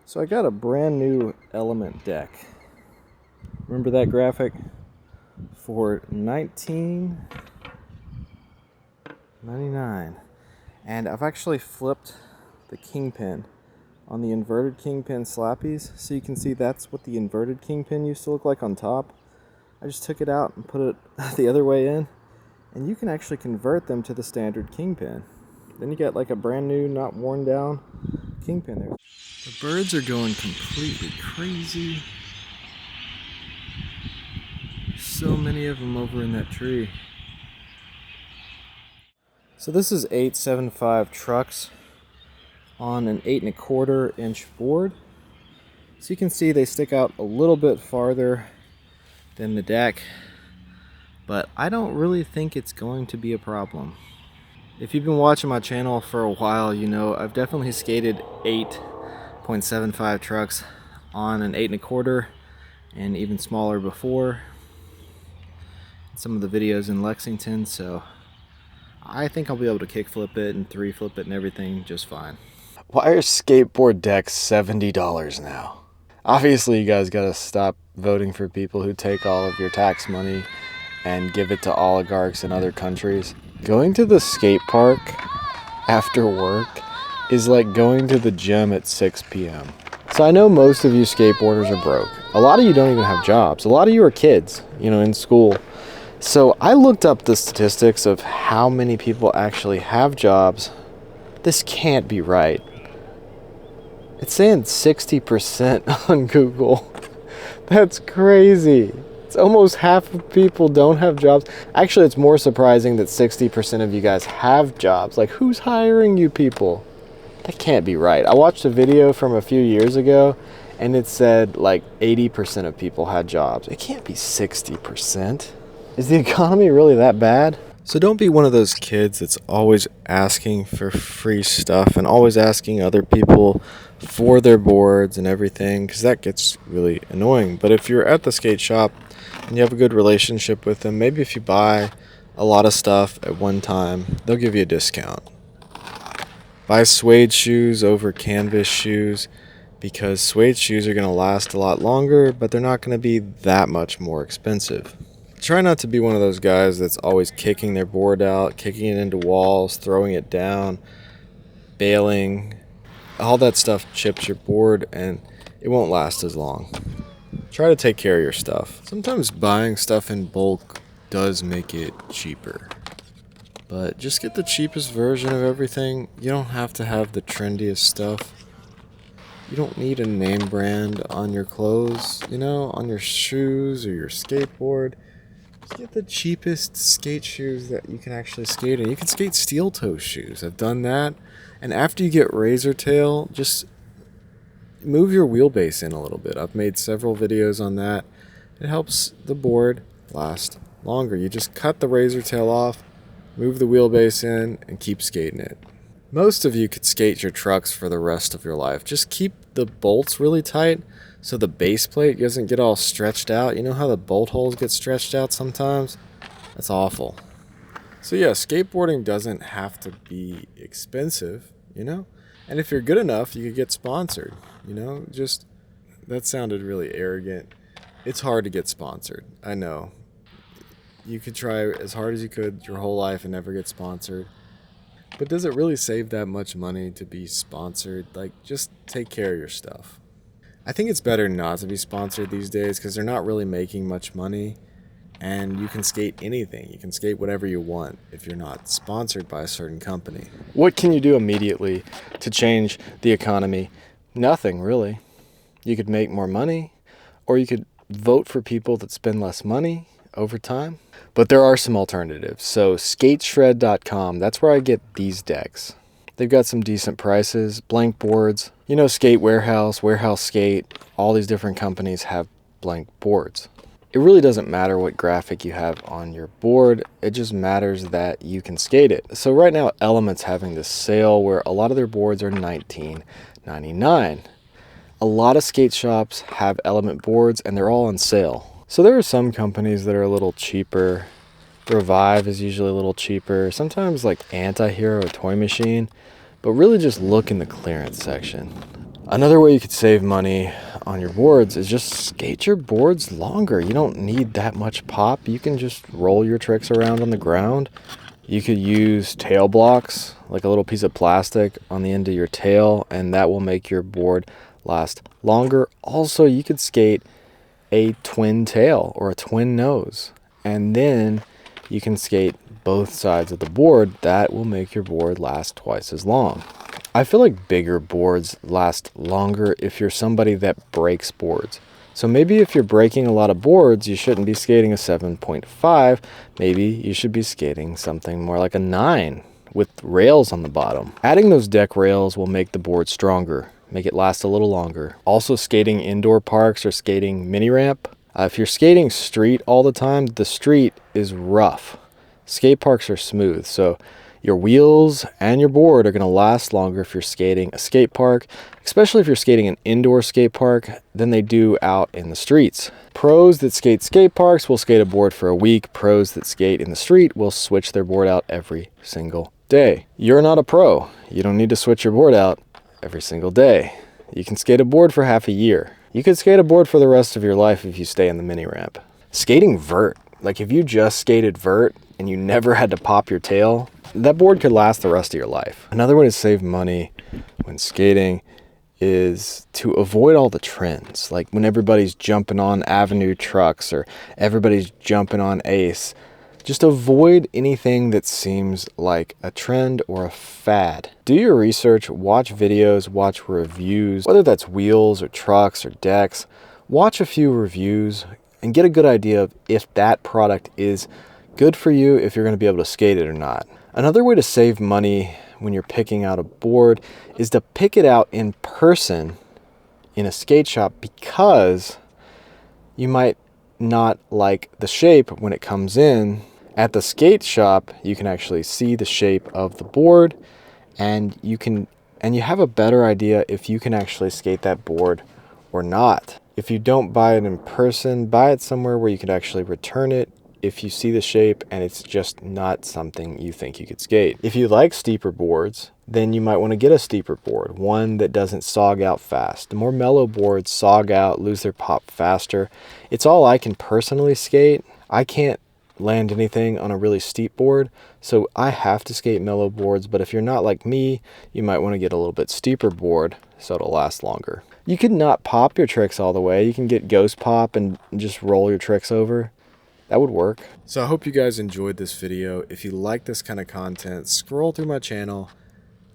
So I got a brand new Element deck. Remember that graphic? For $19.99. And I've actually flipped the kingpin on the inverted kingpin slappies, so you can see that's what the inverted kingpin used to look like on top. I just took it out and put it the other way in, and you can actually convert them to the standard kingpin. Then you get like a brand new, not worn down kingpin there. The birds are going completely crazy. So many of them over in that tree. So this is 875 trucks on an 8¼ inch board. So you can see they stick out a little bit farther than the deck, but I don't really think it's going to be a problem. If you've been watching my channel for a while, you know I've definitely skated 8.75 trucks on an 8¼ and even smaller before. Some of the videos in Lexington, so I think I'll be able to kickflip it and 3-flip it and everything just fine. Why are skateboard decks $70 now? Obviously, you guys gotta stop voting for people who take all of your tax money and give it to oligarchs in other countries. Going to the skate park after work is like going to the gym at 6 p.m. So I know most of you skateboarders are broke. A lot of you don't even have jobs. A lot of you are kids, in school. So I looked up the statistics of how many people actually have jobs. This can't be right. It's saying 60% on Google. That's crazy. It's almost half of people don't have jobs. Actually, it's more surprising that 60% of you guys have jobs. Like, who's hiring you people? That can't be right. I watched a video from a few years ago, and it said like 80% of people had jobs. It can't be 60%. Is the economy really that bad? So don't be one of those kids that's always asking for free stuff and always asking other people for their boards and everything, because that gets really annoying. But if you're at the skate shop and you have a good relationship with them, maybe if you buy a lot of stuff at one time, they'll give you a discount. Buy suede shoes over canvas shoes, because suede shoes are going to last a lot longer, but they're not going to be that much more expensive. Try not to be one of those guys that's always kicking their board out, kicking it into walls, throwing it down, bailing. All that stuff chips your board and it won't last as long. Try to take care of your stuff. Sometimes buying stuff in bulk does make it cheaper. But just get the cheapest version of everything. You don't have to have the trendiest stuff. You don't need a name brand on your clothes, on your shoes or your skateboard. Just get the cheapest skate shoes that you can actually skate in. You can skate steel toe shoes. I've done that. And after you get razor tail, just move your wheelbase in a little bit. I've made several videos on that. It helps the board last longer. You just cut the razor tail off, move the wheelbase in, and keep skating it. Most of you could skate your trucks for the rest of your life. Just keep the bolts really tight so the base plate doesn't get all stretched out. You know how the bolt holes get stretched out sometimes? That's awful. So yeah, skateboarding doesn't have to be expensive, And if you're good enough, you could get sponsored, Just, that sounded really arrogant. It's hard to get sponsored. I know. You could try as hard as you could your whole life and never get sponsored. But does it really save that much money to be sponsored? Like, just take care of your stuff. I think it's better not to be sponsored these days because they're not really making much money. And you can skate anything. You can skate whatever you want if you're not sponsored by a certain company. What can you do immediately to change the economy? Nothing, really. You could make more money, or you could vote for people that spend less money over time. But there are some alternatives. So skateshred.com, that's where I get these decks. They've got some decent prices, blank boards. Skate Warehouse, Warehouse Skate, all these different companies have blank boards. It really doesn't matter what graphic you have on your board. It just matters that you can skate it. So right now, Element's having this sale where a lot of their boards are $19.99. A lot of skate shops have Element boards and they're all on sale. So there are some companies that are a little cheaper. Revive is usually a little cheaper. Sometimes like Anti-Hero or Toy Machine. But really just look in the clearance section. Another way you could save money on your boards is just skate your boards longer. You don't need that much pop. You can just roll your tricks around on the ground. You could use tail blocks, like a little piece of plastic on the end of your tail, and that will make your board last longer. Also, you could skate a twin tail or a twin nose, and then you can skate both sides of the board. That will make your board last twice as long. I feel like bigger boards last longer if you're somebody that breaks boards. So maybe if you're breaking a lot of boards, you shouldn't be skating a 7.5. Maybe you should be skating something more like a 9 with rails on the bottom. Adding those deck rails will make the board stronger, make it last a little longer. Also, skating indoor parks or skating mini ramp. If you're skating street all the time, the street is rough. Skate parks are smooth, so your wheels and your board are going to last longer if you're skating a skate park, especially if you're skating an indoor skate park, than they do out in the streets. Pros that skate skate parks will skate a board for a week. Pros that skate in the street will switch their board out every single day. You're not a pro. You don't need to switch your board out every single day. You can skate a board for half a year. You could skate a board for the rest of your life if you stay in the mini ramp. Skating vert, like if you just skated vert and you never had to pop your tail, that board could last the rest of your life. Another way to save money when skating is to avoid all the trends. Like when everybody's jumping on Avenue trucks or everybody's jumping on Ace, just avoid anything that seems like a trend or a fad. Do your research, watch videos, watch reviews, whether that's wheels or trucks or decks. Watch a few reviews and get a good idea of if that product is good for you, if you're going to be able to skate it or not. Another way to save money when you're picking out a board is to pick it out in person in a skate shop, because you might not like the shape when it comes in. At the skate shop, you can actually see the shape of the board, and you have a better idea if you can actually skate that board or not. If you don't buy it in person, buy it somewhere where you could actually return it if you see the shape and it's just not something you think you could skate. If you like steeper boards, then you might want to get a steeper board, one that doesn't sog out fast. The more mellow boards sog out, lose their pop faster. It's all I can personally skate. I can't land anything on a really steep board, so I have to skate mellow boards. But if you're not like me, you might want to get a little bit steeper board so it'll last longer. You could not pop your tricks all the way. You can get ghost pop and just roll your tricks over. That would work. So I hope you guys enjoyed this video. If you like this kind of content, scroll through my channel,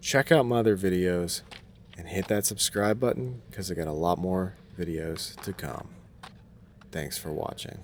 check out my other videos, and hit that subscribe button because I got a lot more videos to come. Thanks for watching.